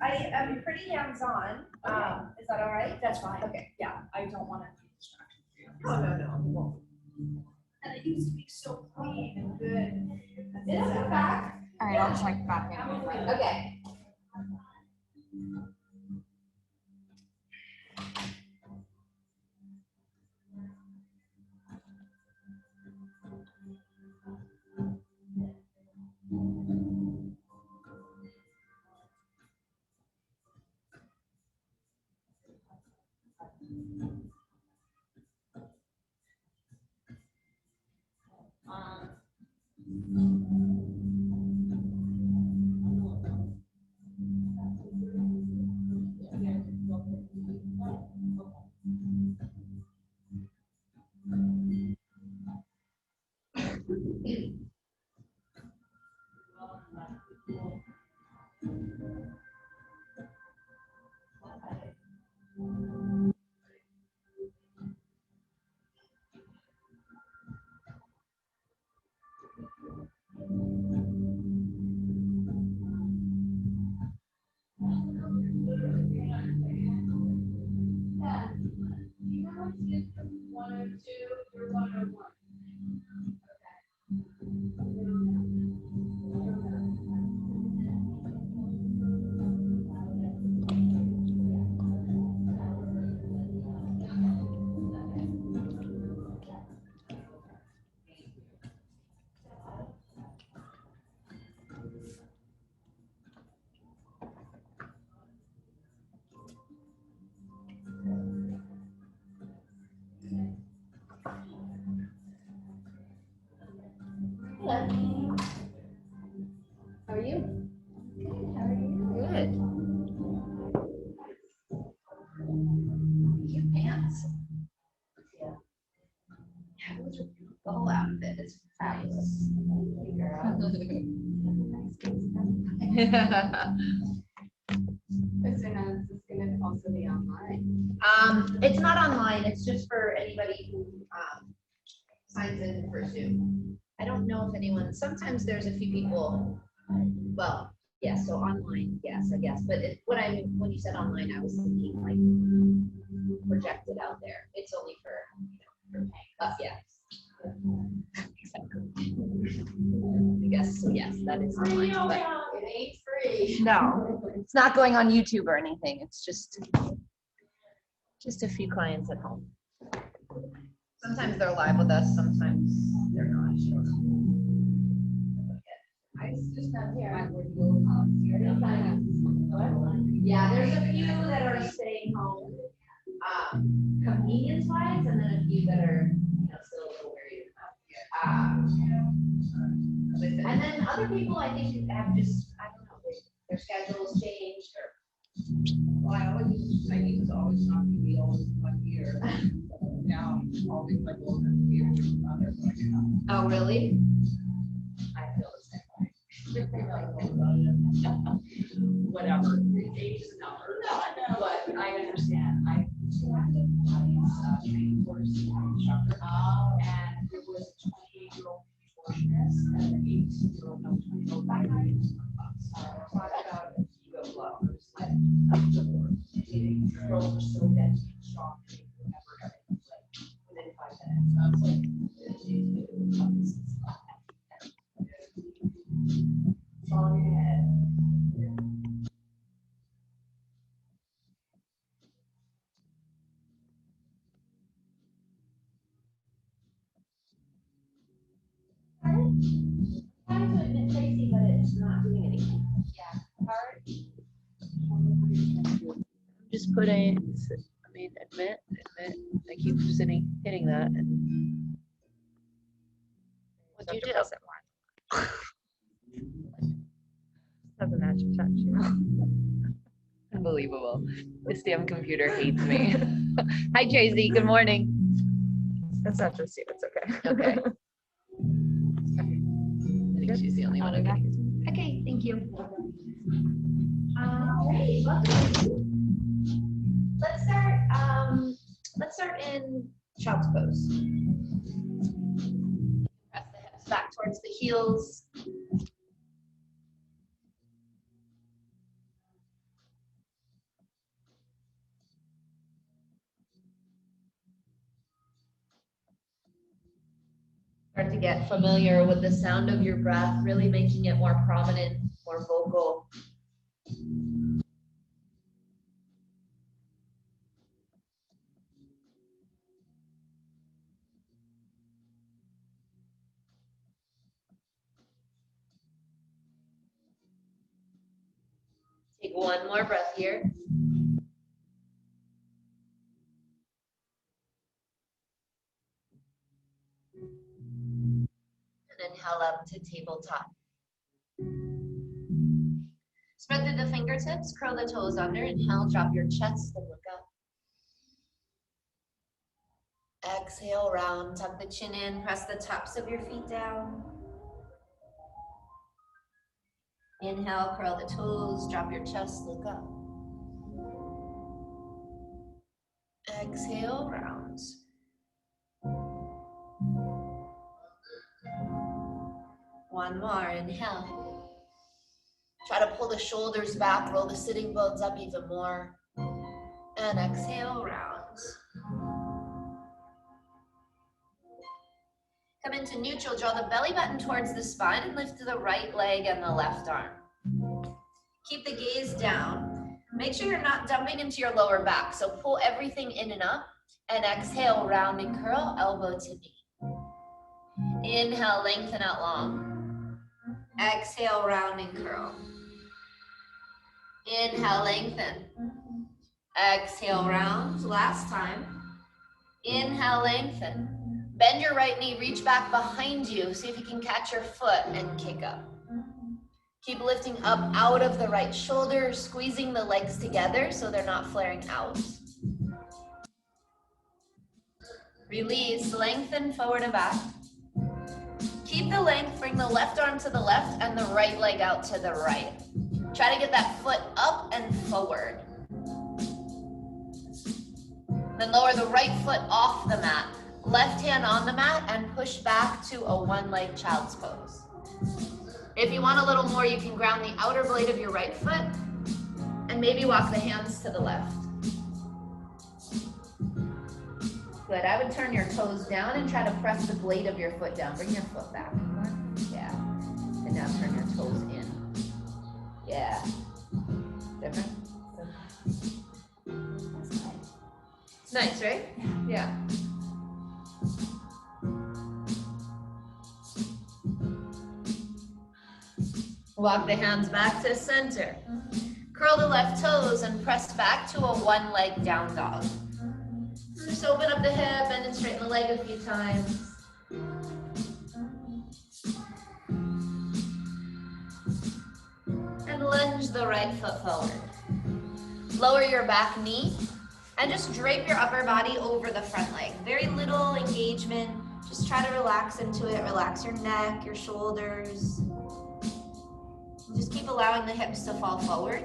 I am pretty hands-on. Is that all right? That's fine. Okay. Yeah, I don't want to be distracted for you. Oh, no, we won't. And it used to be so clean and good. Did I come back? All right, I'll check back in. Okay. Hello. How are you? Good. How are you? Good. Cute pants. Yeah. Yeah, those are beautiful. The whole outfit is fabulous. Thank you, girl. So now is this going to also be online? It's not online. It's just for anybody who signs in for Zoom. I don't know if anyone. Sometimes there's a few people. Well, yeah. So online, yes, I guess. But when you said online, I was thinking like projected out there. It's only for for paying. Yeah. Exactly. I guess so. Yes, that is online. But It ain't free. no, it's not going on YouTube or anything. It's just a few clients at home. Sometimes they're live with us, sometimes they're not. I just got here. I would Yeah, there's a few that are staying home, convenience-wise, and then a few that are, still a little worried about. And then other people, I think, have just, I don't know, their schedules changed or. Well, I used to always not be always 1 year. Now, always like one year. Oh, really? I feel the same way. Whatever, age is a number. But I understand. I had a training course instructor. And it was a 28-year-old nutritionist and an 18-year-old no 20-year-old dietitian. Talk about ego blow. It was like girls were so dead and strong. Everything was like within 5 minutes. I was like, it's all in your head. Sometimes it's been crazy, but it's not doing anything. Yeah. Hard. Just put in, admit, I keep hitting that. And what'd you do? Doesn't match your touch. Unbelievable. This damn computer hates me. Hi, Tracy. Good morning. That's not just you. It's okay. Okay. I think she's the only one. Okay. Okay, thank you. All right, welcome. Let's start in child's pose. Press the hips back towards the heels. Start to get familiar with the sound of your breath, really making it more prominent, more vocal. Take one more breath here. And inhale up to tabletop. Spread through the fingertips, curl the toes under, inhale, drop your chest and look up. Exhale, round, tuck the chin in, press the tops of your feet down. Inhale, curl the toes, drop your chest, look up. Exhale, round. One more, inhale. Try to pull the shoulders back, roll the sitting bones up even more. And exhale, round. Come into neutral, draw the belly button towards the spine and lift the right leg and the left arm. Keep the gaze down. Make sure you're not dumping into your lower back, so pull everything in and up. And exhale, round and curl, elbow to knee. Inhale, lengthen out long. Exhale, round and curl. Inhale, lengthen. Exhale, round. Last time. Inhale, lengthen. Bend your right knee, reach back behind you. See if you can catch your foot and kick up. Keep lifting up out of the right shoulder, squeezing the legs together so they're not flaring out. Release, lengthen forward and back. Keep the length, bring the left arm to the left and the right leg out to the right. Try to get that foot up and forward. Then lower the right foot off the mat. Left hand on the mat and push back to a one-leg child's pose. If you want a little more, you can ground the outer blade of your right foot and maybe walk the hands to the left. Good, I would turn your toes down and try to press the blade of your foot down. Bring your foot back. Yeah, and now turn your toes in. Yeah, different? It's nice, right? Yeah. Walk the hands back to center. Curl the left toes and press back to a one-leg down dog. Just open up the hip, bend and straighten the leg a few times. And lunge the right foot forward. Lower your back knee and just drape your upper body over the front leg. Very little engagement. Just try to relax into it. Relax your neck, your shoulders. Just keep allowing the hips to fall forward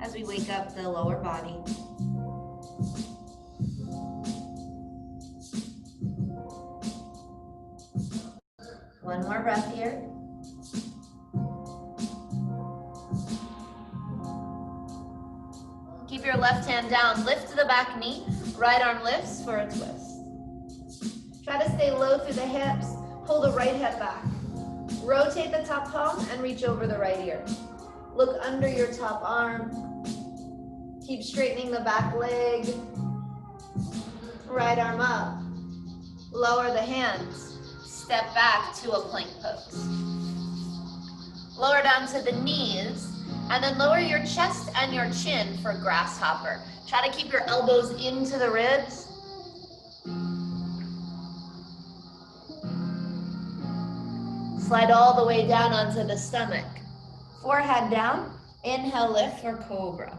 as we wake up the lower body. One more breath here. Keep your left hand down, lift the back knee, right arm lifts for a twist. Try to stay low through the hips, pull the right hip back. Rotate the top palm and reach over the right ear. Look under your top arm. Keep straightening the back leg. Right arm up. Lower the hands. Step back to a plank pose. Lower down to the knees. And then lower your chest and your chin for grasshopper. Try to keep your elbows into the ribs. Slide all the way down onto the stomach. Forehead down. Inhale, lift for cobra.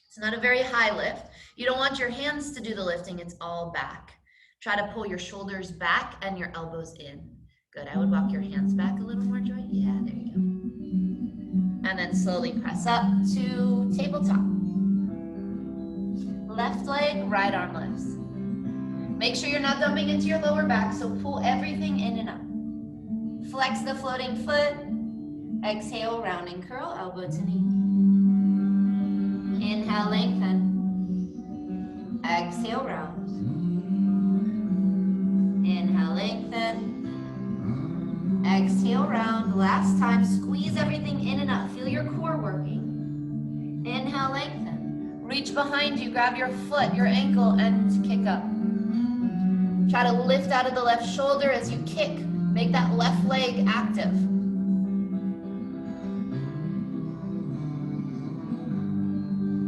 It's not a very high lift. You don't want your hands to do the lifting. It's all back. Try to pull your shoulders back and your elbows in. Good. I would walk your hands back a little more, Joy. Yeah, there you go. And then slowly press up to tabletop. Left leg, right arm lifts. Make sure you're not dumping into your lower back, so pull everything in and up. Flex the floating foot. Exhale, round and curl, elbow to knee. Inhale, lengthen. Exhale, round. Inhale, lengthen. the last time, squeeze everything in and up. Feel your core working. Inhale, lengthen. Reach behind you, grab your foot, your ankle, and kick up. Try to lift out of the left shoulder as you kick. Make that left leg active.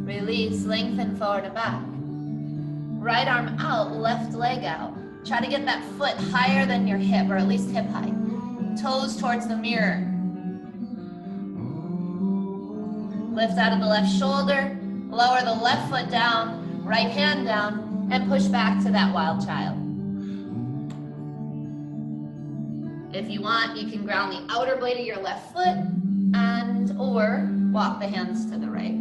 Release, lengthen forward and back. Right arm out, left leg out. Try to get that foot higher than your hip, or at least hip height. Toes towards the mirror. Lift out of the left shoulder, lower the left foot down, right hand down, and push back to that wild child. If you want, you can ground the outer blade of your left foot and or walk the hands to the right.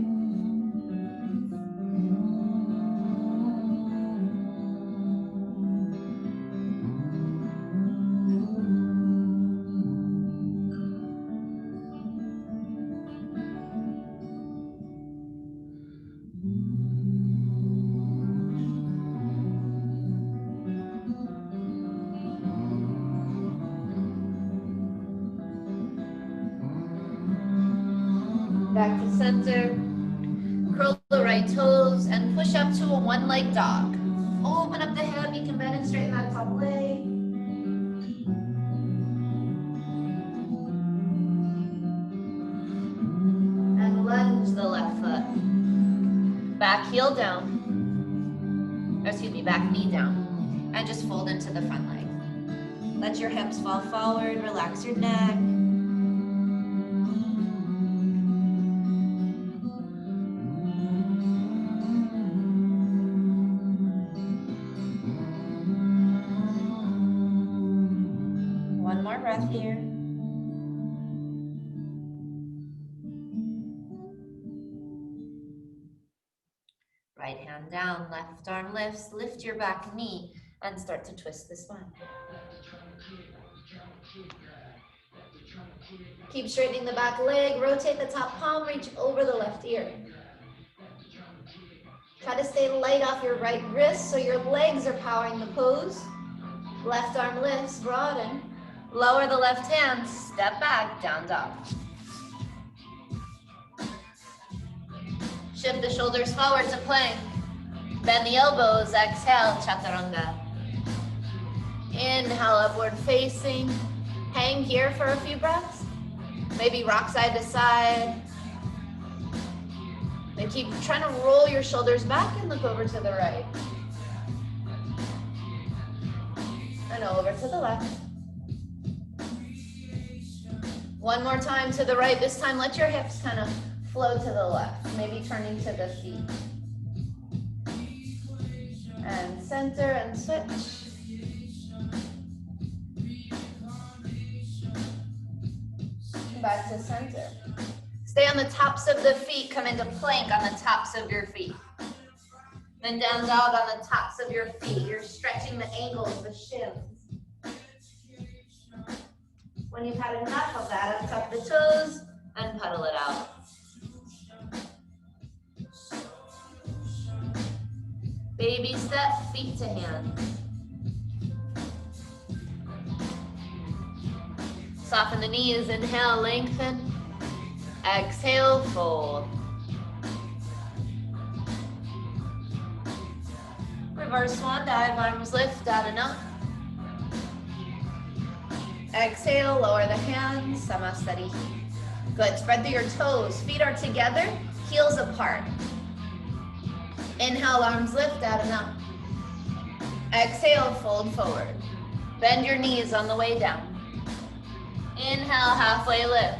Back to center. Curl the right toes and push up to a one-leg dog. Open up the hip, you can bend and straighten that top leg. And lunge the left foot. Back heel down. Or excuse me, back knee down. And just fold into the front leg. Let your hips fall forward, relax your neck. One more breath here. Right hand down, left arm lifts, lift your back knee and start to twist the spine. Keep straightening the back leg, rotate the top palm, reach over the left ear. Try to stay light off your right wrist so your legs are powering the pose. Left arm lifts, broaden. Lower the left hand, step back, down dog. Shift the shoulders forward to plank. Bend the elbows, exhale, chaturanga. Inhale, upward facing. Hang here for a few breaths. Maybe rock side to side. Then keep trying to roll your shoulders back and look over to the right. And over to the left. One more time to the right. This time, let your hips kind of flow to the left, maybe turning to the feet. And center and switch. Back to center. Stay on the tops of the feet, come into plank on the tops of your feet. Then down dog on the tops of your feet. You're stretching the ankles, the shins. When you've had enough of that, untuck the toes and pedal it out. Baby step, feet to hands. Soften the knees, inhale, lengthen. Exhale, fold. Reverse swan dive, arms lift, out and up. Exhale, lower the hands, samasthiti. Good, spread through your toes. Feet are together, heels apart. Inhale, arms lift, out and up. Exhale, fold forward. Bend your knees on the way down. Inhale, halfway lift.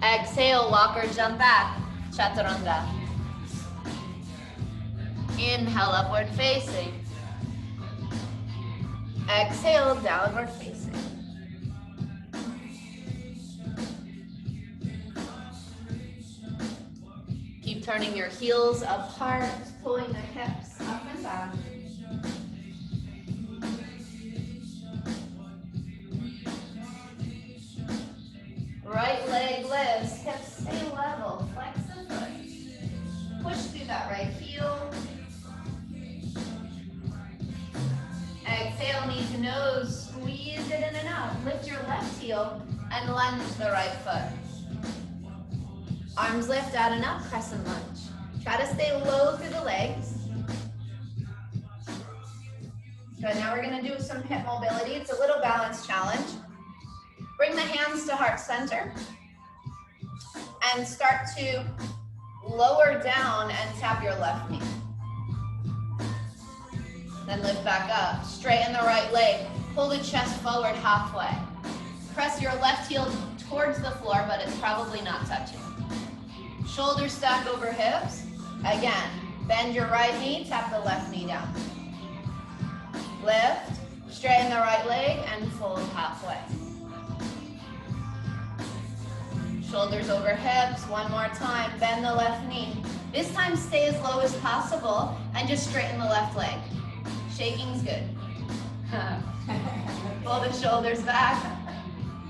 Exhale, walk or jump back, chaturanga. Inhale, upward facing. Exhale, downward facing. Keep turning your heels apart, pulling the hips up and back. Right leg lifts, hips stay level, flex the foot. Push through that right heel. Exhale, knee to nose, squeeze it in and out. Lift your left heel and lunge the right foot. Arms lift out and up, crescent lunge. Try to stay low through the legs. Good, now we're gonna do some hip mobility. It's a little balance challenge. Bring the hands to heart center and start to lower down and tap your left knee. Then lift back up, straighten the right leg, pull the chest forward halfway. Press your left heel towards the floor, but it's probably not touching. Shoulders stack over hips. Again, bend your right knee, tap the left knee down. Lift, straighten the right leg, and fold halfway. Shoulders over hips, one more time, bend the left knee. This time stay as low as possible and just straighten the left leg. Shaking's good. Pull the shoulders back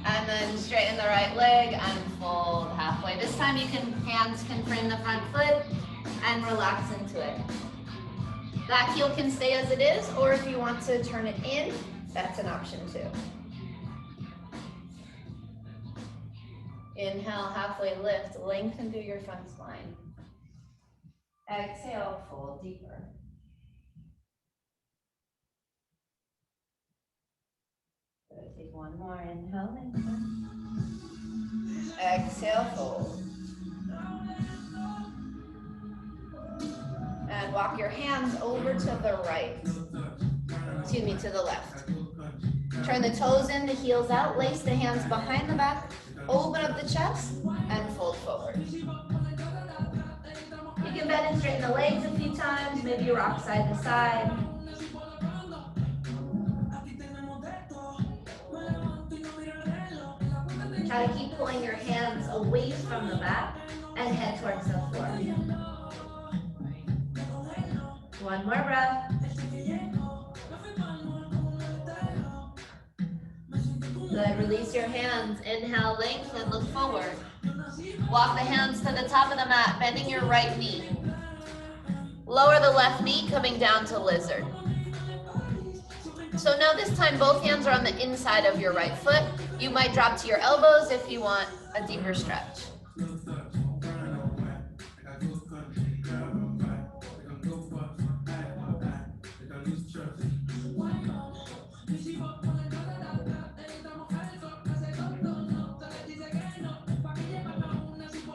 and then straighten the right leg and fold halfway. This time hands can frame the front foot and relax into it. That heel can stay as it is, or if you want to turn it in, that's an option too. Inhale, halfway lift, lengthen through your front spine. Exhale, fold deeper. Good, take one more, inhale, lengthen. Exhale, fold. And walk your hands over to the right. Excuse me, to the left. Turn the toes in, the heels out, lace the hands behind the back, open up the chest, and fold forward. You can bend and straighten the legs a few times, maybe rock side to side. Try to keep pulling your hands away from the back and head towards the floor. One more breath. Good, release your hands. Inhale, lengthen, look forward. Walk the hands to the top of the mat, bending your right knee. Lower the left knee, coming down to lizard. So now this time, both hands are on the inside of your right foot. You might drop to your elbows if you want a deeper stretch.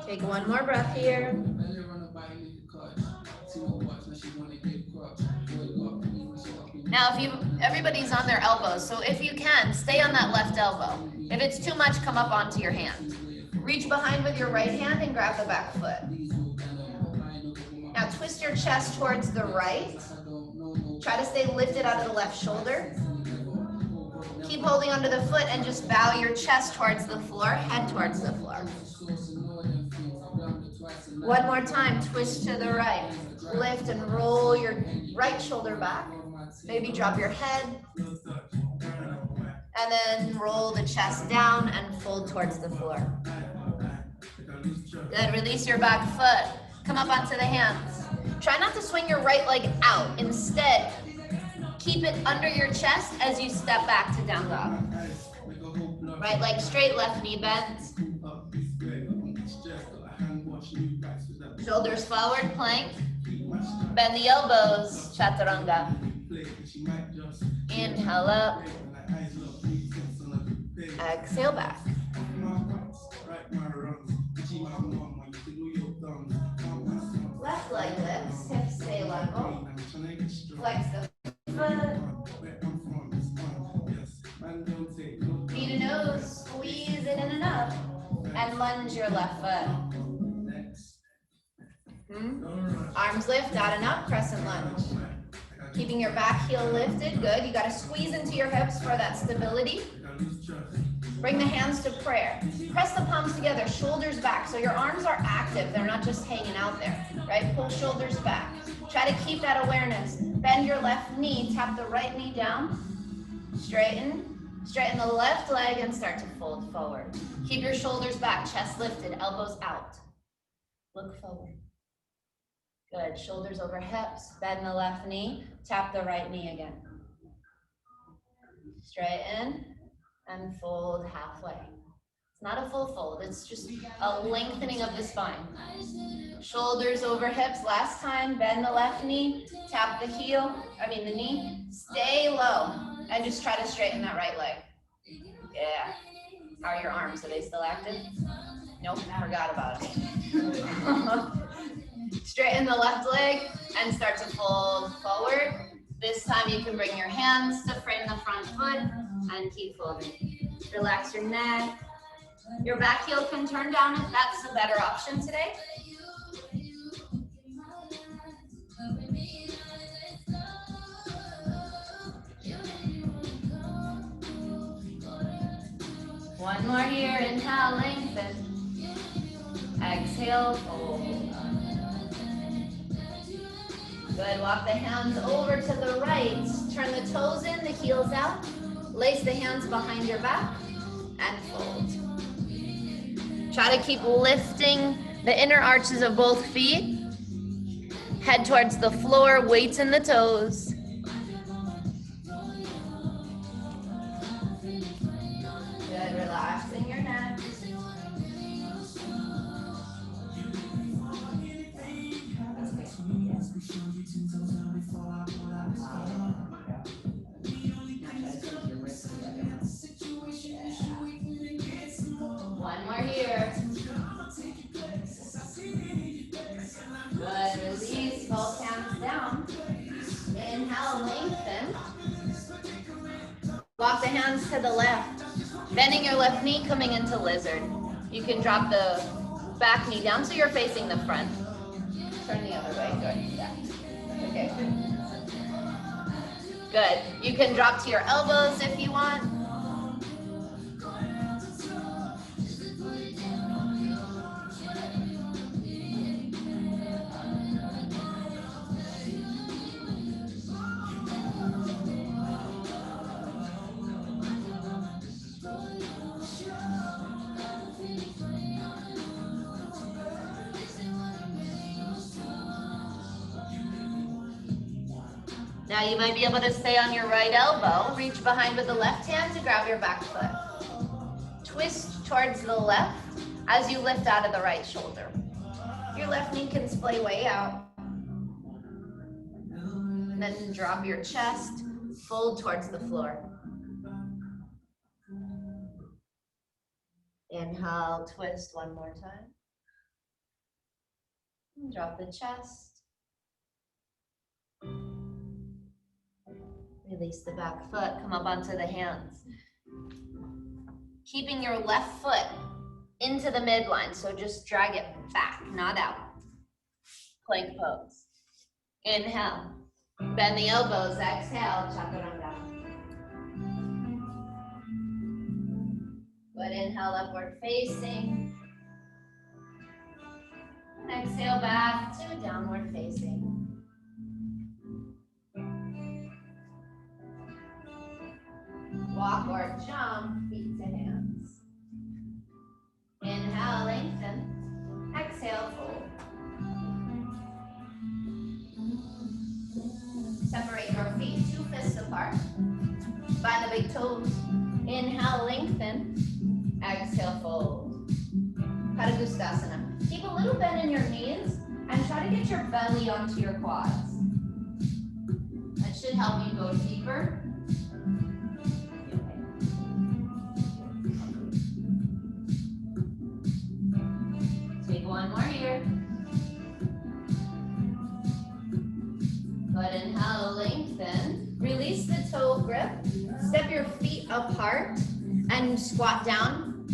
Take one more breath here. Now, everybody's on their elbows, so if you can, stay on that left elbow. If it's too much, come up onto your hand. Reach behind with your right hand and grab the back foot. Now twist your chest towards the right. Try to stay lifted out of the left shoulder. Keep holding onto the foot and just bow your chest towards the floor, head towards the floor. One more time, twist to the right. Lift and roll your right shoulder back. Maybe drop your head. And then roll the chest down and fold towards the floor. Good, release your back foot. Come up onto the hands. Try not to swing your right leg out. Instead, keep it under your chest as you step back to down dog. Right leg straight, left knee bends. Shoulders forward, plank. Bend the elbows, chaturanga. Inhale up. Exhale back. Left leg lifts, hips stay level. Flex the foot. Feet and nose, squeeze it in and up. And lunge your left foot. Arms lift, out and up, crescent lunge. Keeping your back heel lifted, good. You gotta squeeze into your hips for that stability. Bring the hands to prayer. Press the palms together, shoulders back, so your arms are active. They're not just hanging out there, right? Pull shoulders back. Try to keep that awareness. Bend your left knee, tap the right knee down. Straighten the left leg and start to fold forward. Keep your shoulders back, chest lifted, elbows out. Look forward. Good, shoulders over hips, bend the left knee, tap the right knee again. Straighten and fold halfway. not a full fold. It's just a lengthening of the spine. Shoulders over hips. Last time, bend the left knee, tap the the knee. Stay low and just try to straighten that right leg. Yeah. How are your arms? Are they still active? Nope, forgot about it. Straighten the left leg and start to fold forward. This time you can bring your hands to frame the front foot and keep folding. Relax your neck. Your back heel can turn down if that's the better option today. One more here, inhale, lengthen. Exhale, fold. Good, walk the hands over to the right. Turn the toes in, the heels out. Lace the hands behind your back and fold. Try to keep lifting the inner arches of both feet. Head towards the floor, weights in the toes. Good, relaxing your neck. One more here. Good, release, both hands down. Inhale, lengthen. Walk the hands to the left. Bending your left knee, coming into lizard. You can drop the back knee down so you're facing the front. Turn the other way, good, yeah. Okay. Good, you can drop to your elbows if you want. Now you might be able to stay on your right elbow. Reach behind with the left hand to grab your back foot. Twist towards the left as you lift out of the right shoulder. Your left knee can splay way out. And then drop your chest, fold towards the floor. Inhale, twist one more time. And drop the chest. Release the back foot, come up onto the hands. Keeping your left foot into the midline, so just drag it back, not out. Plank pose. Inhale, bend the elbows, exhale, chaturanga. Good, inhale, upward facing. Exhale, back to downward facing. Walk or jump, feet to hands. Inhale, lengthen. Exhale, fold. Separate your feet 2 fists apart. Find the big toes. Inhale, lengthen. Exhale, fold. Padagustasana. Keep a little bend in your knees and try to get your belly onto your quads. That should help you go deeper. Take one more here. Good, inhale, lengthen. Release the toe grip. Step your feet apart and squat down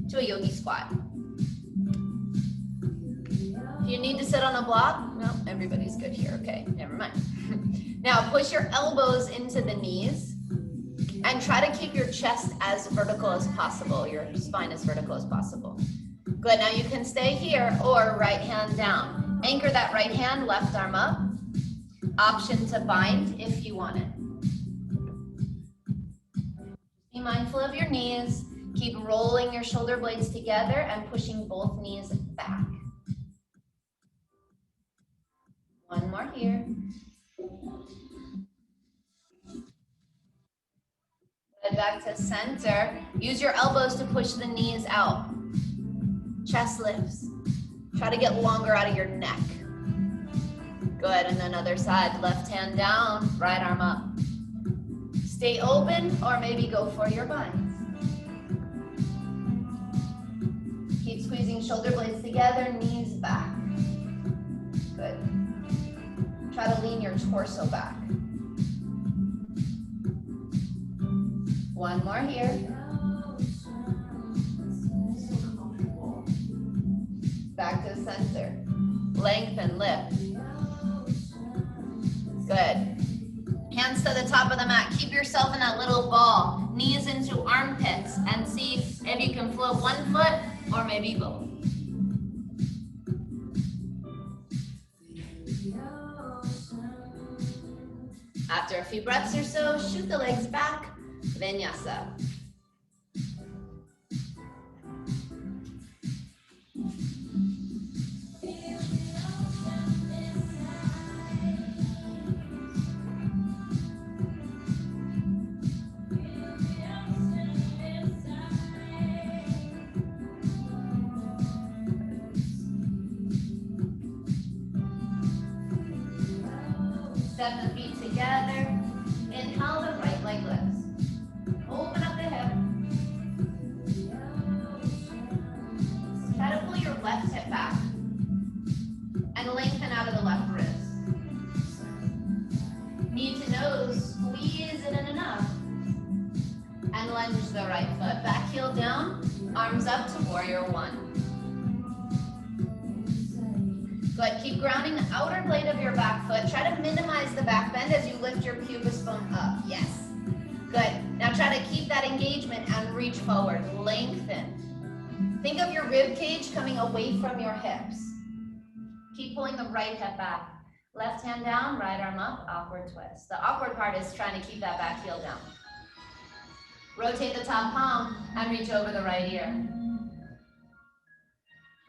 to a yogi squat. If you need to sit on a block, no, everybody's good here. Okay, never mind. Now push your elbows into the knees and try to keep your chest as vertical as possible, your spine as vertical as possible. Good, now you can stay here or right hand down. Anchor that right hand, left arm up. Option to bind if you want it. Be mindful of your knees. Keep rolling your shoulder blades together and pushing both knees back. One more here. Good, back to center. Use your elbows to push the knees out. Chest lifts. Try to get longer out of your neck. Good, and then other side. Left hand down, right arm up. Stay open or maybe go for your binds. Keep squeezing shoulder blades together, knees back. Good. Try to lean your torso back. One more here. Back to center. Lengthen, lift. Good. Hands to the top of the mat. Keep yourself in that little ball. Knees into armpits and see if you can float one foot or maybe both. After a few breaths or so, shoot the legs back. Vinyasa. Step the feet together. Inhale, the right leg lifts. Open up the hip. Try to pull your left hip back. And lengthen out of the left wrist. Knee to nose, squeeze it in enough. And lunge the right foot. Back heel down, arms up to warrior one. Good, keep grounding the outer blade of your back foot. Try to minimize the back bend as you lift your pubis bone up. Yes. Good, now try to keep that engagement and reach forward, lengthen. Think of your rib cage coming away from your hips. Keep pulling the right hip back. Left hand down, right arm up, awkward twist. The awkward part is trying to keep that back heel down. Rotate the top palm and reach over the right ear.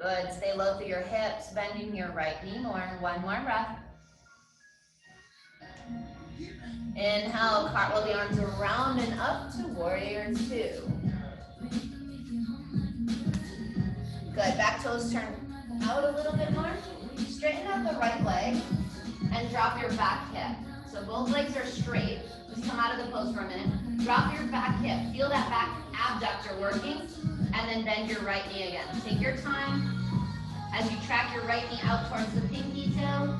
Good, stay low through your hips, bending your right knee more. One more breath. Inhale, cartwheel the arms around and up to warrior two. Good, back toes turn out a little bit more. Straighten out the right leg and drop your back hip. So both legs are straight. Just come out of the pose for a minute. Drop your back hip. Feel that back abductor working. And then bend your right knee again. Take your time as you track your right knee out towards the pinky toe.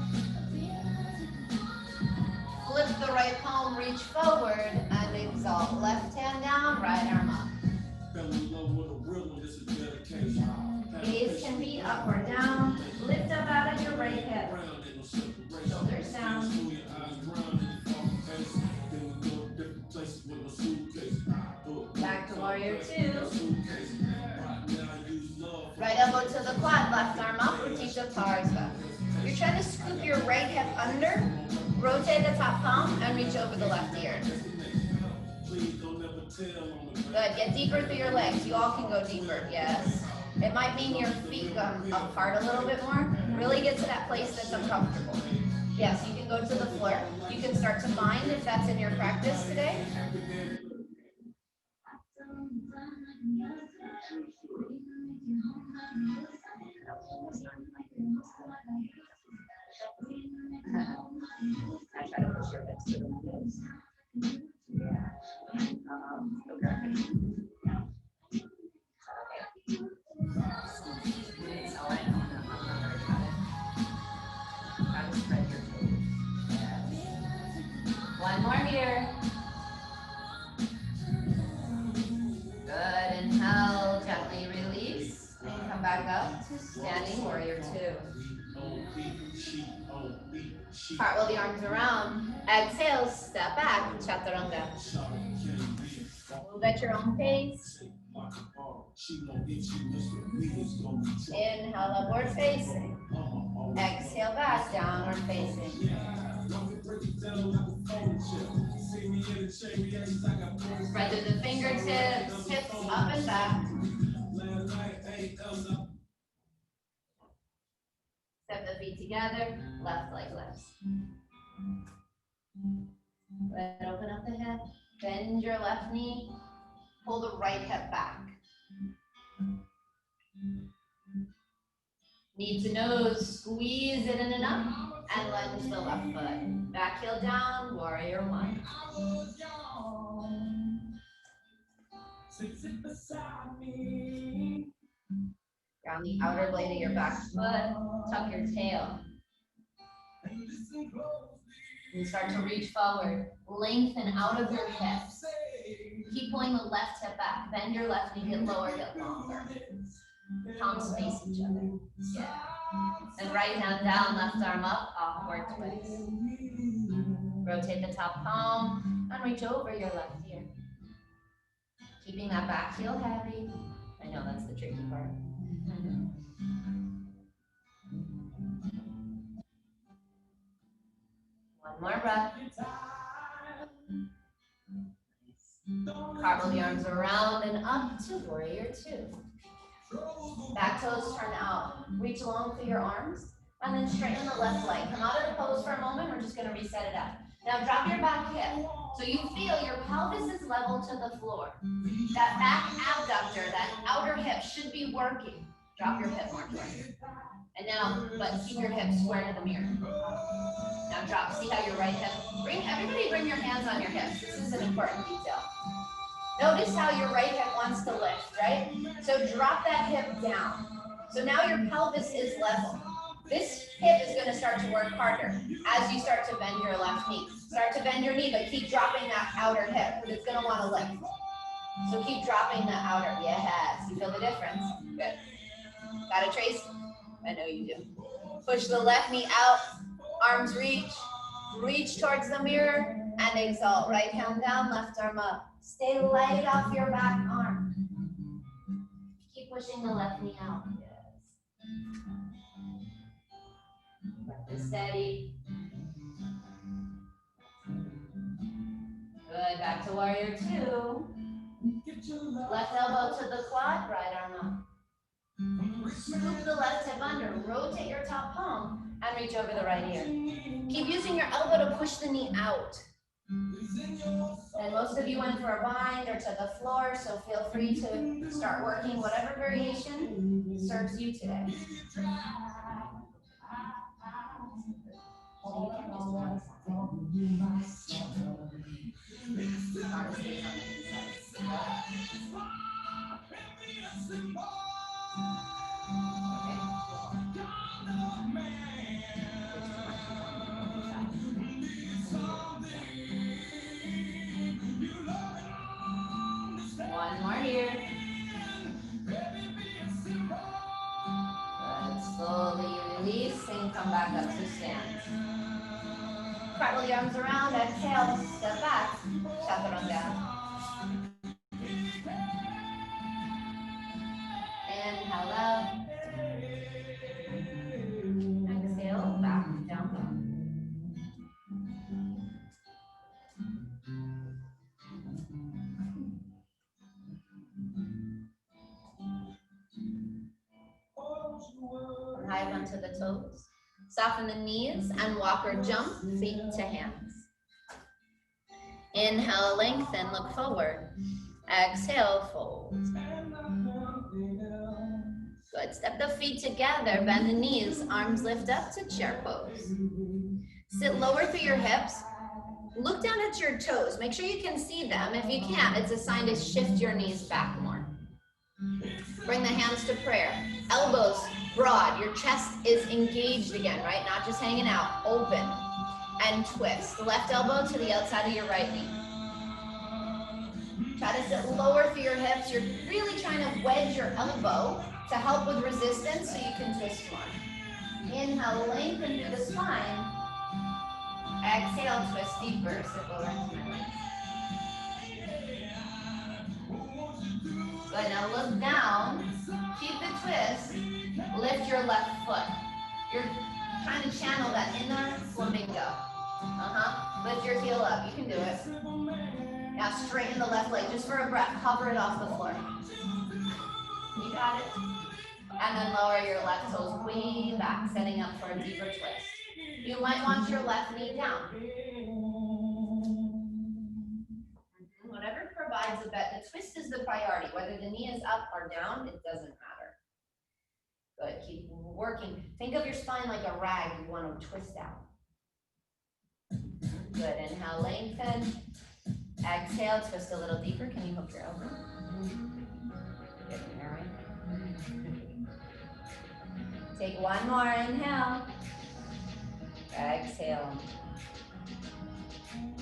Flip the right palm, reach forward, and exalt. Left hand down, right arm up. Gaze can be up or down. Lift up out of your right hip. Shoulders down. Back to warrior two. Right elbow to the quad, left arm up, Utthita Parsa. You're trying to scoop your right hip under, rotate the top palm, and reach over the left ear. Good, get deeper through your legs. You all can go deeper, yes. It might mean your feet come apart a little bit more. Really get to that place that's uncomfortable. Yes, you can go to the floor. You can start to find if that's in your practice today. I try to push your hips to the windows. Yeah. Okay. So I know I'm not very good at it. Try to spread your toes. Yes. One more here. Good. Inhale, gently release. And come back up to standing warrior two. Cartwheel the arms around. Exhale, step back, chaturanga. Move at your own pace. Inhale, upward facing. Exhale, back, downward facing. Spread through the fingertips, hips up and back. Step the feet together, left leg lifts. Let open up the hip. Bend your left knee, pull the right hip back. Knee to nose, squeeze it in and up, and lunge the left foot. Back heel down, warrior one. Ground the outer blade of your back foot, tuck your tail. And start to reach forward, lengthen out of your hips. Keep pulling the left hip back, bend your left knee, get lower, get longer. Palms face each other. Yeah. And right hand down, left arm up, awkward twist. Rotate the top palm and reach over your left ear. Keeping that back heel heavy. I know that's the tricky part. One more breath. Cartwheel the arms around and up to warrior two. Back toes turn out. Reach long through your arms and then straighten the left leg. Come out of the pose for a moment. We're just going to reset it up. Now drop your back hip. So you feel your pelvis is level to the floor. That back abductor, that outer hip should be working. Drop your hip more forward. And now, but keep your hips square to the mirror. Now drop, see how your right hip, everybody bring your hands on your hips. This is an important detail. Notice how your right hip wants to lift, right? So drop that hip down. So now your pelvis is level. This hip is going to start to work harder as you start to bend your left knee. Start to bend your knee, but keep dropping that outer hip because it's going to want to lift. So keep dropping the outer. Yes, you feel the difference? Good. Got it, Trace? I know you do. Push the left knee out, arms reach. Reach towards the mirror and exalt. Right hand down, left arm up. Stay light off your back arm. Keep pushing the left knee out. Yes. Breath is steady. Good. Back to warrior two. Left elbow to the quad, right arm up. Scoop the left hip under. Rotate your top palm and reach over the right ear. Keep using your elbow to push the knee out. And most of you went for a bind or to the floor, so feel free to start working whatever variation serves you today. One more here. Good. Slowly release and come back up to stand. Cartwheel the arms around, exhale, step back, chaturanga down. Inhale up. Exhale, back, down. From high onto the toes. Soften the knees and walk or jump, feet to hands. Inhale, lengthen, look forward. Exhale, fold. Good. Step the feet together, bend the knees, arms lift up to chair pose. Sit lower through your hips. Look down at your toes. Make sure you can see them. If you can't, it's a sign to shift your knees back more. Bring the hands to prayer. Elbows broad. Your chest is engaged again, right? Not just hanging out. Open and twist. Left elbow to the outside of your right knee. Try to sit lower through your hips. You're really trying to wedge your elbow to help with resistance so you can twist more. Inhale, lengthen through the spine. Exhale, twist deeper. Sit lower into my legs. Good, now look down. Keep the twist. Lift your left foot. You're trying to channel that inner flamingo. Lift your heel up. You can do it. Now straighten the left leg just for a breath. Hover it off the floor. You got it. And then lower your left toes way back, setting up for a deeper twist. You might want your left knee down. sides a bit. The twist is the priority. Whether the knee is up or down, it doesn't matter. Good, keep working. Think of your spine like a rag you want to twist out. Good, inhale, lengthen. Exhale, twist a little deeper. Can you hook your elbow? Good, all right. Take one more, inhale. Exhale.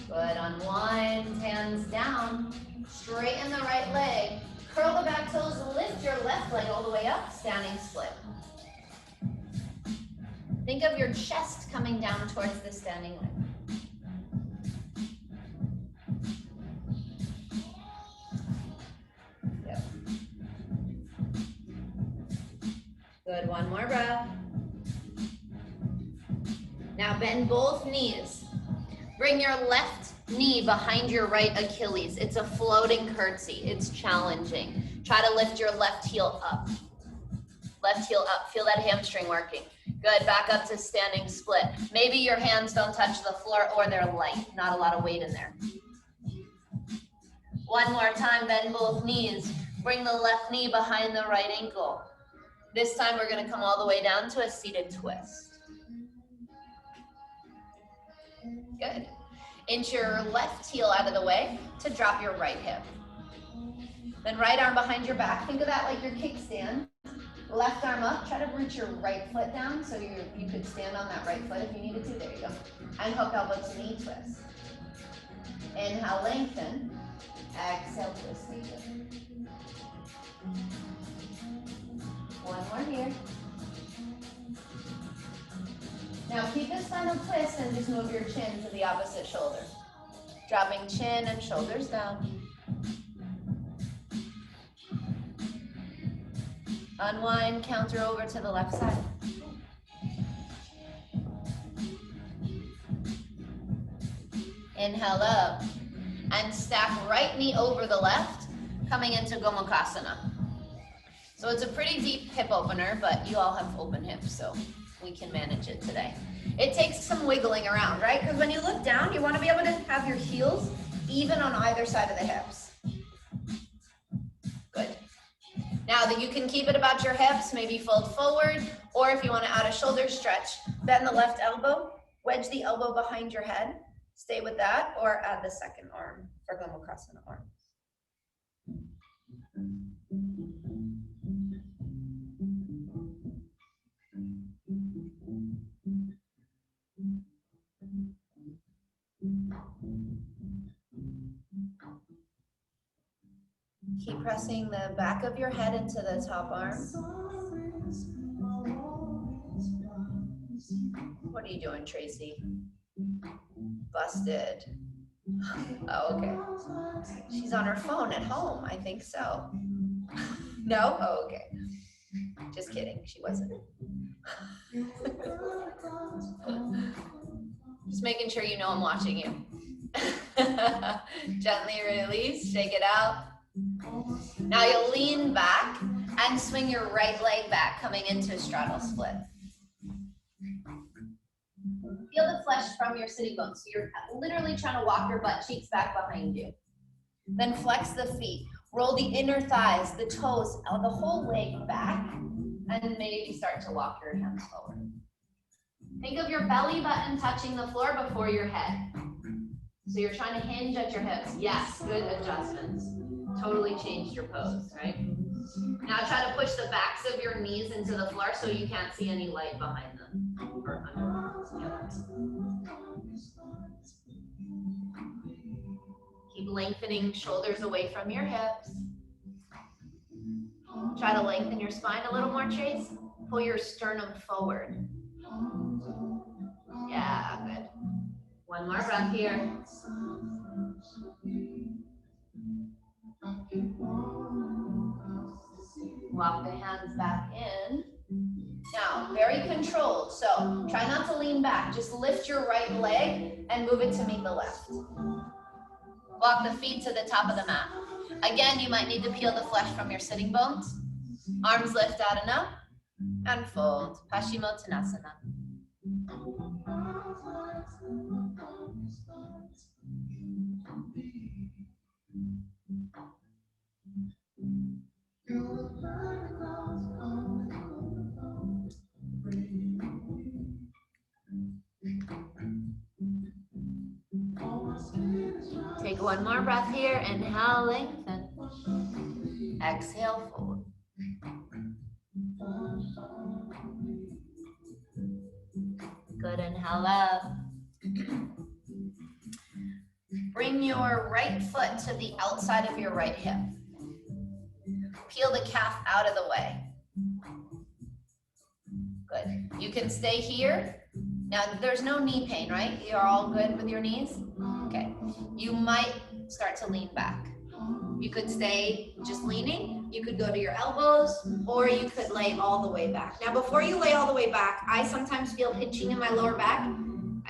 Good, unwind, hands down. Straighten the right leg. Curl the back toes, lift your left leg all the way up, standing split. Think of your chest coming down towards the standing leg. Yep. Good, one more breath. Now bend both knees. Bring your left knee behind your right Achilles. It's a floating curtsy. It's challenging. Try to lift your left heel up. Left heel up. Feel that hamstring working. Good. Back up to standing split. Maybe your hands don't touch the floor or they're light. Not a lot of weight in there. One more time. Bend both knees. Bring the left knee behind the right ankle. This time we're going to come all the way down to a seated twist. Good. Inch your left heel out of the way to drop your right hip. Then right arm behind your back. Think of that like your kickstand. Left arm up. Try to reach your right foot down so you could stand on that right foot if you needed to. There you go. And hook elbow to knee twist. Inhale, lengthen. Exhale, twist. One more here. Now keep this final twist and just move your chin to the opposite shoulder. Dropping chin and shoulders down. Unwind, counter over to the left side. Inhale up and stack right knee over the left, coming into Gomukhasana. So it's a pretty deep hip opener, but you all have open hips, so we can manage it today. It takes some wiggling around, right? Because when you look down, you want to be able to have your heels even on either side of the hips. Good. Now that you can keep it about your hips, maybe fold forward, or if you want to add a shoulder stretch, bend the left elbow, wedge the elbow behind your head, stay with that, or add the second arm for Gomukhasana arm. Keep pressing the back of your head into the top arm. What are you doing, Tracy? Busted. Oh, okay. She's on her phone at home, I think so. No? Oh, okay. Just kidding, she wasn't. Just making sure you know I'm watching you. Gently release, shake it out. Now you'll lean back and swing your right leg back, coming into a straddle split. Feel the flesh from your sitting bones. So you're literally trying to walk your butt cheeks back behind you. Then flex the feet. Roll the inner thighs, the toes, the whole leg back, and maybe start to walk your hands forward. Think of your belly button touching the floor before your head. So you're trying to hinge at your hips. Yes, good adjustments. Totally changed your pose, right? Now try to push the backs of your knees into the floor so you can't see any light behind them. Or under. Keep lengthening shoulders away from your hips. Try to lengthen your spine a little more, Chase. Pull your sternum forward. Yeah, good. One more breath here. Walk the hands back in. Now, very controlled. So try not to lean back. Just lift your right leg and move it to meet the left. Walk the feet to the top of the mat. Again, you might need to peel the flesh from your sitting bones. Arms lift out and up. And fold. Paschimottanasana. Take one more breath here. Inhale, lengthen. Exhale, fold. Good, inhale up. Bring your right foot to the outside of your right hip. Peel the calf out of the way. Good. You can stay here. Now, there's no knee pain, right? You're all good with your knees? Okay. You might start to lean back. You could stay just leaning. You could go to your elbows, or you could lay all the way back. Now, before you lay all the way back, I sometimes feel pinching in my lower back,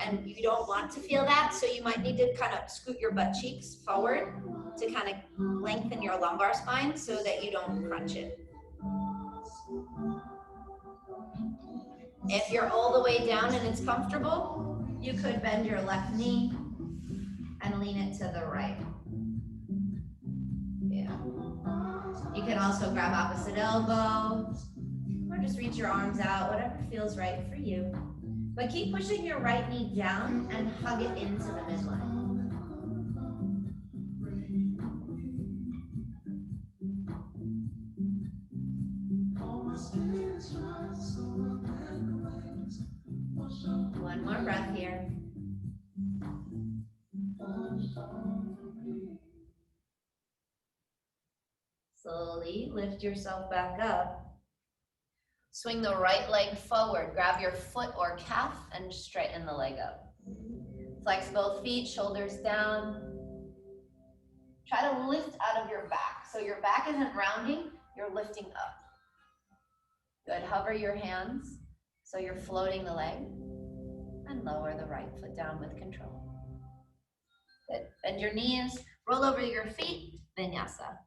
and you don't want to feel that, so you might need to kind of scoot your butt cheeks forward to kind of lengthen your lumbar spine so that you don't crunch it. If you're all the way down and it's comfortable, you could bend your left knee and lean it to the right. Yeah. You can also grab opposite elbow or just reach your arms out, whatever feels right for you. But keep pushing your right knee down and hug it into the midline. One more breath here. Slowly lift yourself back up. Swing the right leg forward. Grab your foot or calf and straighten the leg up. Flex both feet, shoulders down. Try to lift out of your back. So your back isn't rounding, you're lifting up. Good. Hover your hands so you're floating the leg. And lower the right foot down with control. Good. Bend your knees, roll over your feet, vinyasa.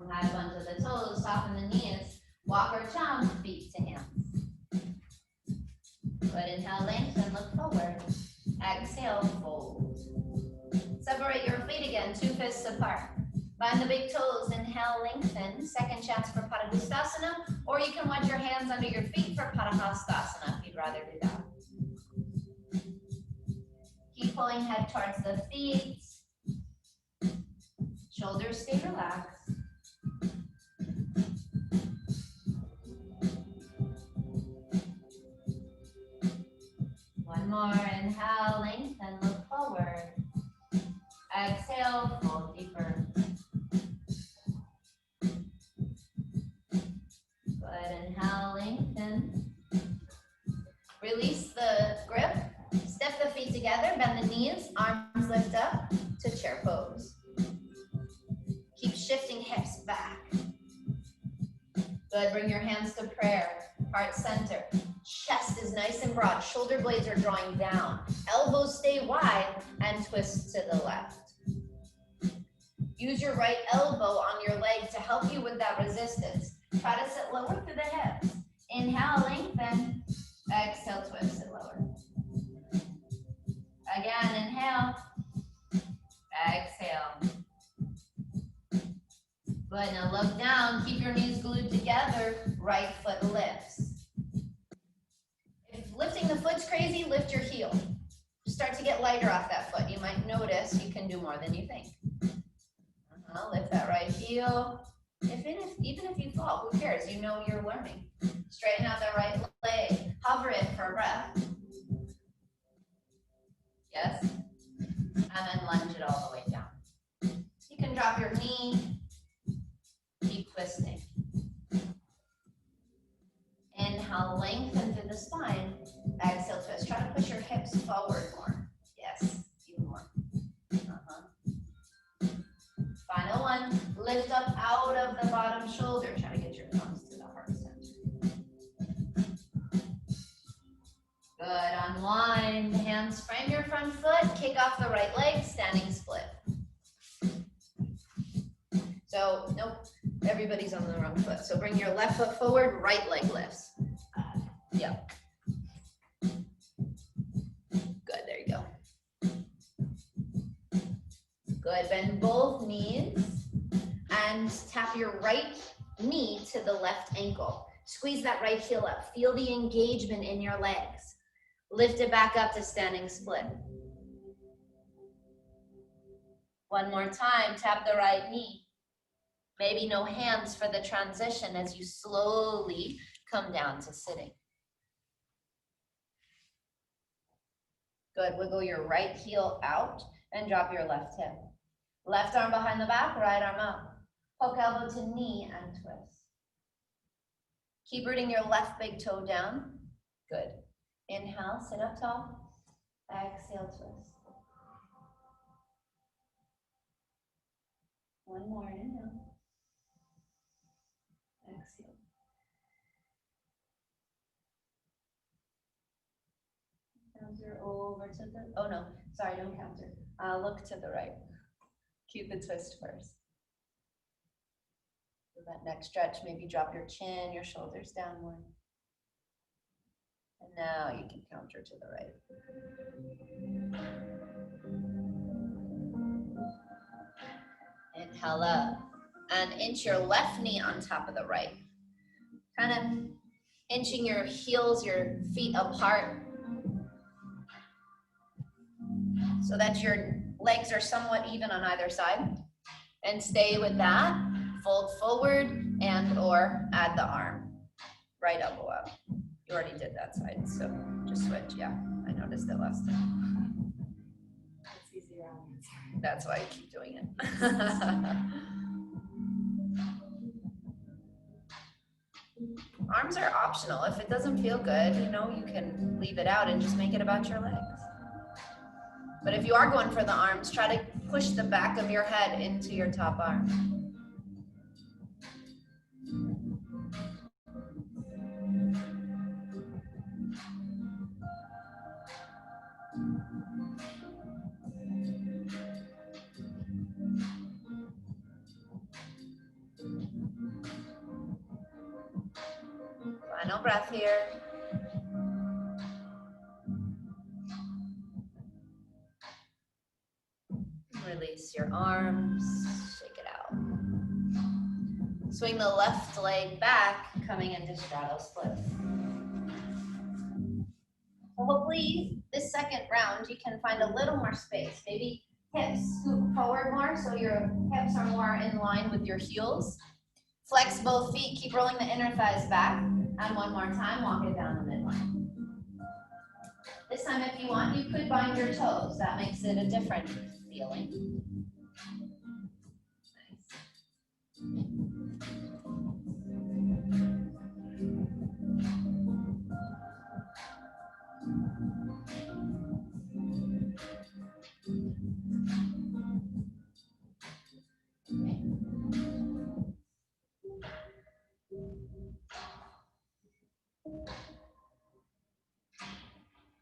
High bend to the toes, soften the knees, walk or jump, feet to hands. Good, inhale, lengthen, look forward. Exhale, fold. Separate your feet again, 2 fists apart. Bind the big toes, inhale, lengthen. Second chance for Padangusthasana, or you can wedge your hands under your feet for Padahastasana if you'd rather do that. Keep pulling head towards the feet. Shoulders stay relaxed. One more, inhale, lengthen, look forward. Exhale, fold deeper. Good, inhale, lengthen. Release the grip, step the feet together, bend the knees, arms lift up to chair pose. Keep shifting hips back. Good, bring your hands to prayer, heart center. Chest is nice and broad, shoulder blades are drawing down. Elbows stay wide and twist to the left. Use your right elbow on your leg to help you with that resistance. Try to sit lower through the hips. Inhale, lengthen. Exhale, twist it lower. Again, inhale. Exhale. Good, now look down. Keep your knees glued together. Right foot lifts. If lifting the foot's crazy, lift your heel. Start to get lighter off that foot. You might notice you can do more than you think. Lift that right heel. Even if you fall, who cares? You know you're learning. Straighten out the right leg. Hover it for a breath. Yes. And then lunge it all the way down. You can drop your knee. Keep twisting. Inhale, lengthen through the spine. Exhale, twist. Try to push your hips forward more. Yes, even more. Final one. Lift up out of the bottom shoulder. Try to get your thumbs to the heart center. Good. Unwind. Hands frame your front foot. Kick off the right leg. Standing split. So, nope. everybody's on the wrong foot. So bring your left foot forward, right leg lifts. Yep. Good, there you go. Good, bend both knees and tap your right knee to the left ankle. Squeeze that right heel up. Feel the engagement in your legs. Lift it back up to standing split. One more time, tap the right knee. Maybe no hands for the transition as you slowly come down to sitting. Good, wiggle your right heel out and drop your left hip. Left arm behind the back, right arm up. Poke elbow to knee and twist. Keep rooting your left big toe down. Good. Inhale, sit up tall. Exhale, twist. One more, inhale. Exhale. Counter over to the, oh no, sorry, don't counter. Look to the right. Keep the twist first. So that next stretch, maybe drop your chin, your shoulders down more. And now you can counter to the right. Inhale up and inch your left knee on top of the right. Kind of inching your heels, your feet apart so that your legs are somewhat even on either side. And stay with that. Fold forward and or add the arm. Right elbow up. You already did that side, so just switch. Yeah, I noticed it last time. It's easier on that side. That's why I keep doing it. Arms are optional. If it doesn't feel good, you know, you can leave it out and just make it about your legs. But if you are going for the arms, try to push the back of your head into your top arm. Final breath here. Release your arms, shake it out. Swing the left leg back, coming into straddle split. So hopefully this second round you can find a little more space. Maybe hips scoop forward more so your hips are more in line with your heels. Flex both feet, keep rolling the inner thighs back. And one more time, walk it down the midline. This time if you want, you could bind your toes. That makes it a different feeling.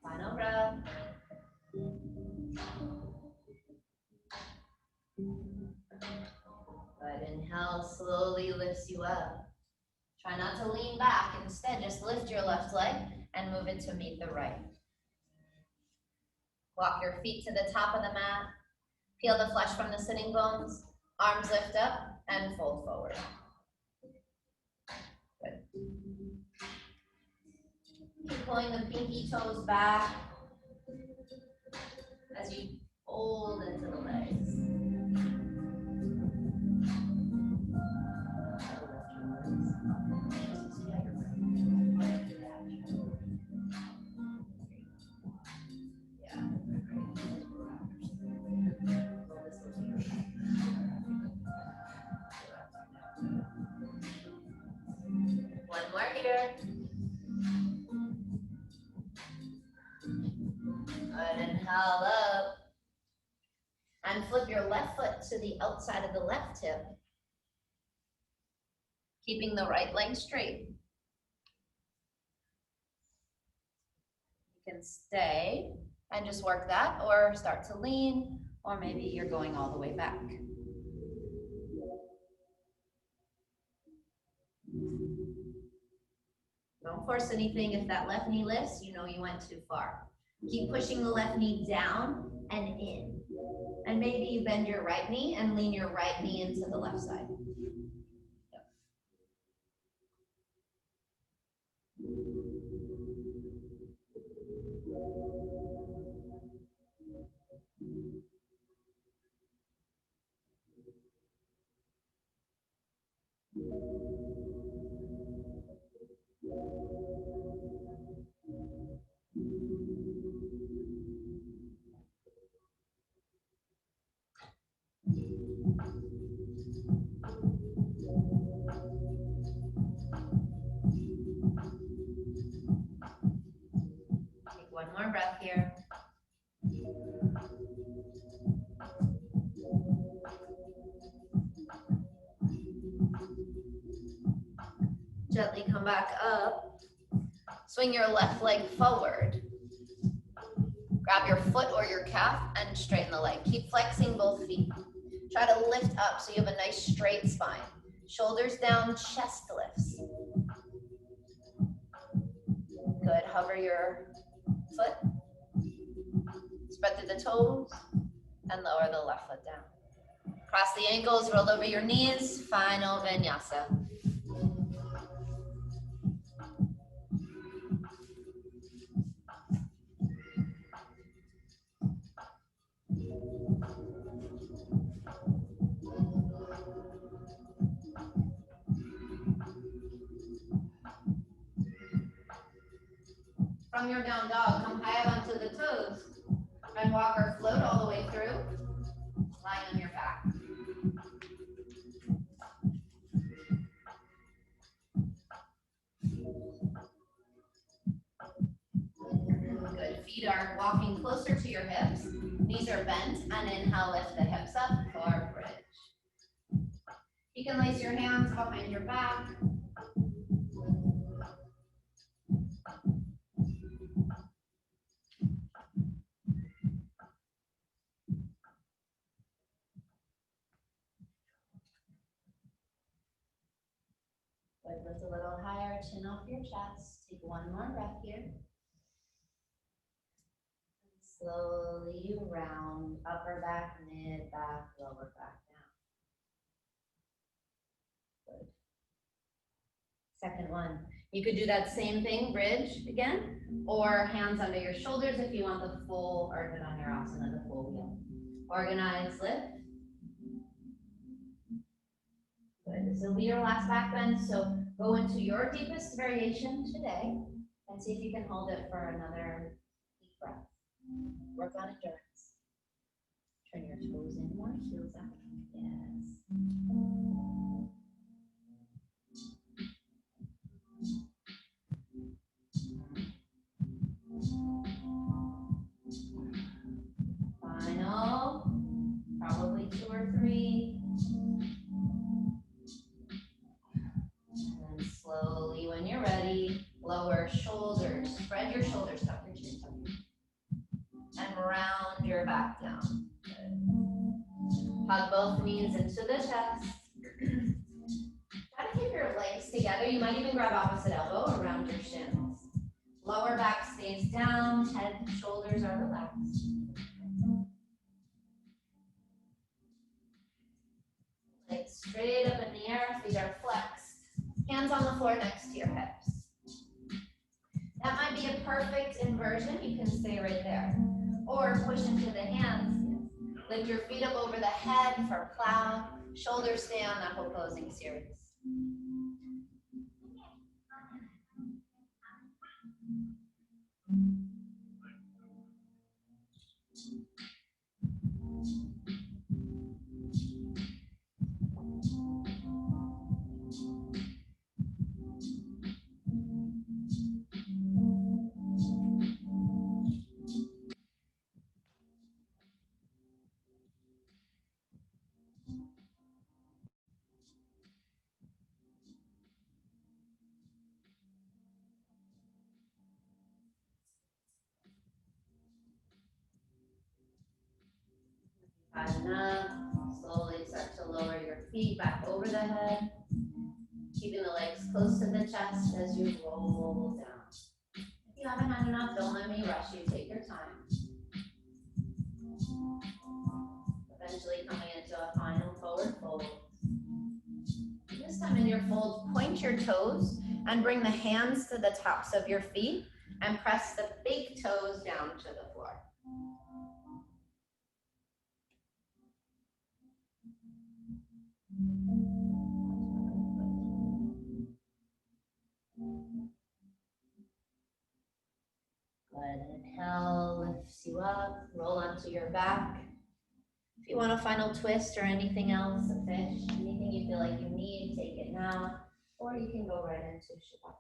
Final breath. Good, inhale slowly lifts you up. Try not to lean back. Instead, just lift your left leg and move it to meet the right. Walk your feet to the top of the mat. Peel the flesh from the sitting bones. Arms lift up and fold forward. Good. Keep pulling the pinky toes back as you fold into the legs. One more here. Good, inhale up. And flip your left foot to the outside of the left hip. Keeping the right leg straight. You can stay and just work that, or start to lean, or maybe you're going all the way back. Don't force anything. If that left knee lifts, you know you went too far. Keep pushing the left knee down and in. And maybe you bend your right knee and lean your right knee into the left side. Take one more breath here. Gently come back up. Swing your left leg forward. Grab your foot or your calf and straighten the leg. Keep flexing both feet. Try to lift up so you have a nice straight spine. Shoulders down, chest lifts. Good, hover your foot. Spread through the toes and lower the left foot down. Cross the ankles, roll over your knees, final vinyasa. From your down dog, come high up onto the toes and walk or float all the way through, lying on your back. Good, feet are walking closer to your hips, knees are bent, and inhale, lift the hips up for bridge. You can place your hands behind your back. Good, lift a little higher, chin off your chest. Take one more breath here. Slowly round, upper back, mid back, lower back down. Good. Second one. You could do that same thing, bridge again, or hands under your shoulders if you want the full Urdhva Dhanurasana, the full wheel. Organize, lift. Good. This will be your last back bend, so go into your deepest variation today and see if you can hold it for another deep breath. Work on endurance. Turn your toes in more, heels out. Yes. Final, probably 2 or 3. And then slowly, when you're ready, lower shoulders. Spread your shoulders, tuck your chin, tuck your chin. And round your back down. Good. Hug both knees into the chest. Try to keep your legs together. You might even grab opposite elbow around your shins. Lower back stays down, head and shoulders are relaxed. Legs straight up in the air, feet are flexed. Hands on the floor next to your hips. That might be a perfect inversion. You can stay right there. Or push into the hands. Lift your feet up over the head for plow. Shoulders stay on that opposing series. Enough. Slowly start to lower your feet back over the head, keeping the legs close to the chest as you roll down. If you haven't had enough, don't let me rush you. Take your time. Eventually coming into a final forward fold. This time in your fold, point your toes and bring the hands to the tops of your feet and press the big toes down to the floor. Good. Inhale lifts you up, roll onto your back. If you want a final twist or anything else, a fish, anything you feel like you need, take it now, or you can go right into Shavasana.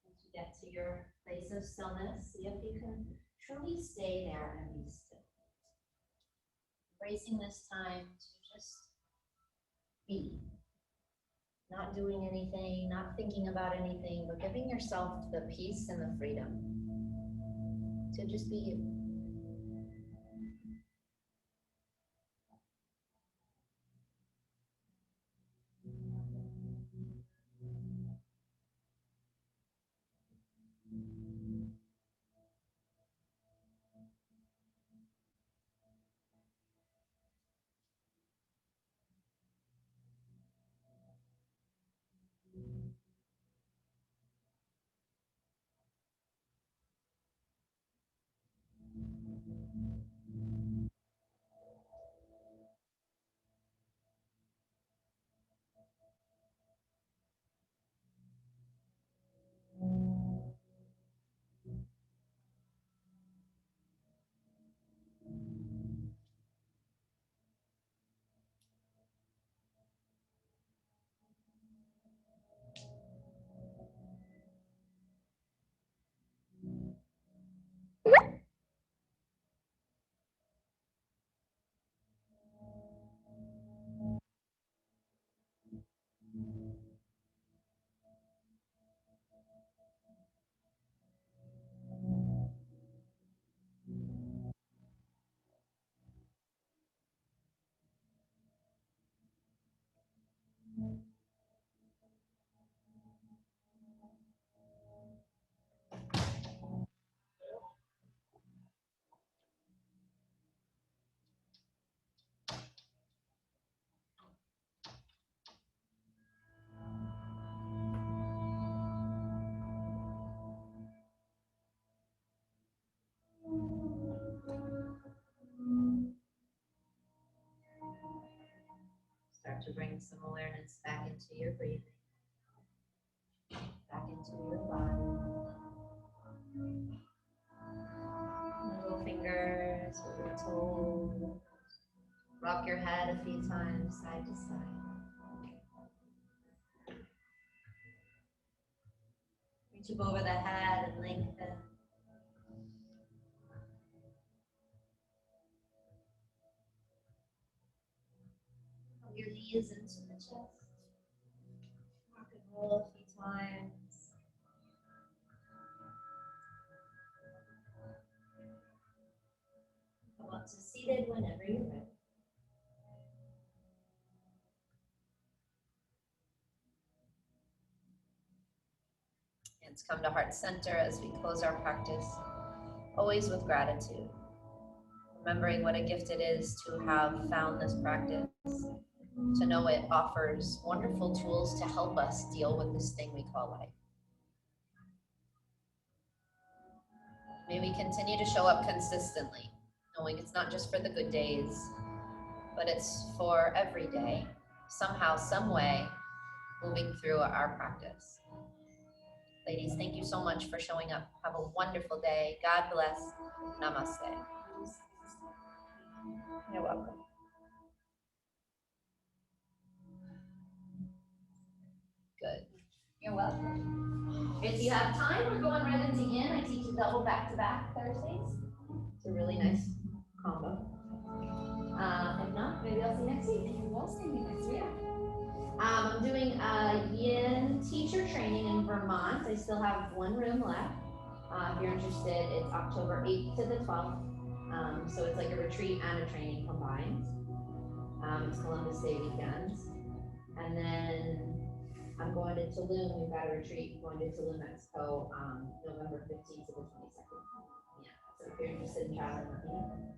Once you get to your place of stillness, see if you can truly stay there and be still. Embracing this time to just be. Not doing anything, not thinking about anything, but giving yourself the peace and the freedom to just be you. Start to bring some awareness back into your breathing, back into your body. Little fingers, little toes. Rock your head a few times, side to side. Reach up over the head and lengthen. Hug your knees into the chest. Rock and roll a few times. Come up to seated whenever you're ready. Hands come to heart center as we close our practice, always with gratitude. Remembering what a gift it is to have found this practice, to know it offers wonderful tools to help us deal with this thing we call life. May we continue to show up consistently, knowing it's not just for the good days, but it's for every day, somehow, some way, moving through our practice. Ladies, thank you so much for showing up. Have a wonderful day. God bless. Namaste. You're welcome. Good. You're welcome. If you have time, we're going right into yin. I teach a double back-to-back Thursdays. It's a really nice combo. If not, maybe I'll see you next time. else can you next week? I'm doing a yin teacher training in Vermont. I still have one room left. If you're interested, it's October 8th to the 12th. So it's like a retreat and a training combined. It's Columbus Day weekend. And then I'm going to Tulum. We've got a retreat going to Tulum, Mexico, November 15th to the 22nd. Yeah, so if you're interested in traveling, let me know.